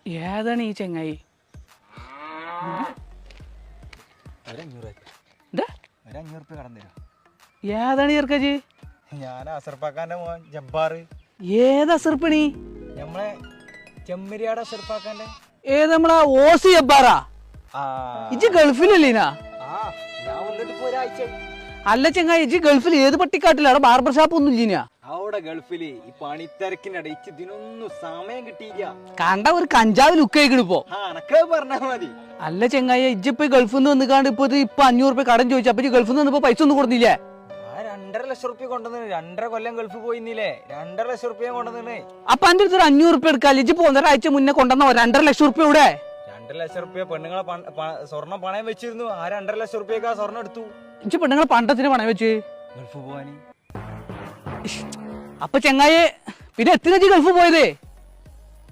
ഏതാണ് ഈ ചെങ്ങായി? ഏതാണ് ചെറുക്കജി? ഞാൻ അസർപ്പാക്കാന്റെ മോൻ ജബ്ബാർ. ഏത് അസർപ്പണി? നമ്മളെ ചെമ്മരിയാട് അസർപ്പാക്കാന്റെ. ഏത് നമ്മളാ ഓസി ജബ്ബാറാ? ഇജ്ജ് ഗൾഫിലല്ലേനാ? ഞാൻ വന്നിട്ട് ഇപ്പൊ ഒരാഴ്ച. അല്ല ചെങ്ങായി, ഇജ്ജ് ഗൾഫിൽ ഏത് പട്ടിക്കാട്ടിലാ? അവിടെ ബാർബർ ഷാപ്പ് ഒന്നും ഇല്ലിനാ? അവിടെ ഗൾഫില് ഈ പണിത്തിരക്കിനിടെ ഇതിനൊന്നും സമയം കിട്ടിയില്ല. കണ്ട ഒരു കഞ്ചാവ് ലുക്ക് ആയിക്കണിപ്പോ. അനക്ക് പറഞ്ഞാ മതി. അല്ല ചെങ്ങായി, ഇജ്ജിപ്പോ ഗൾഫിൽ നിന്ന് വന്നിക്കാണ്ട് ഇപ്പൊ 500 രൂപ കടം ചോദിച്ചു. അപ്പൊ ഗൾഫിൽ നിന്ന് വന്നപ്പോ പൈസ ഒന്നും കൊടുത്തില്ലേ? 2.5 ലക്ഷം റുപ്യ കൊണ്ടുവന്ന് 2.5 കൊല്ലം ഗൾഫ് പോയിന്നില്ലേ? 2.5 ലക്ഷം റുപ്യ കൊണ്ടുവന്നേ. അപ്പൊ അന്റെ അടുത്ത് 500 രൂപ എടുക്കാല്ലേ? ഇജ്ജ് 1.5 മുന്നേ കൊണ്ടുവന്നോ 2.5 ലക്ഷം റുപ്യ ഇവിടെ? 2 ലക്ഷം റുപ്യ പെണ്ണുങ്ങളെ സ്വർണം പണയം വെച്ചിരുന്നു. 2.5 ലക്ഷം റുപ്യക്ക് ആ സ്വർണം എടുത്തു. ഇജ്ജ് പെണ്ണുങ്ങളെ പണ്ടത്തിന് പണയം വെച്ച് ഗൾഫ് പോവാന്. അപ്പൊ ചെങ്ങായി പിന്നെ എത്ര ഗൾഫ് പോയതേ?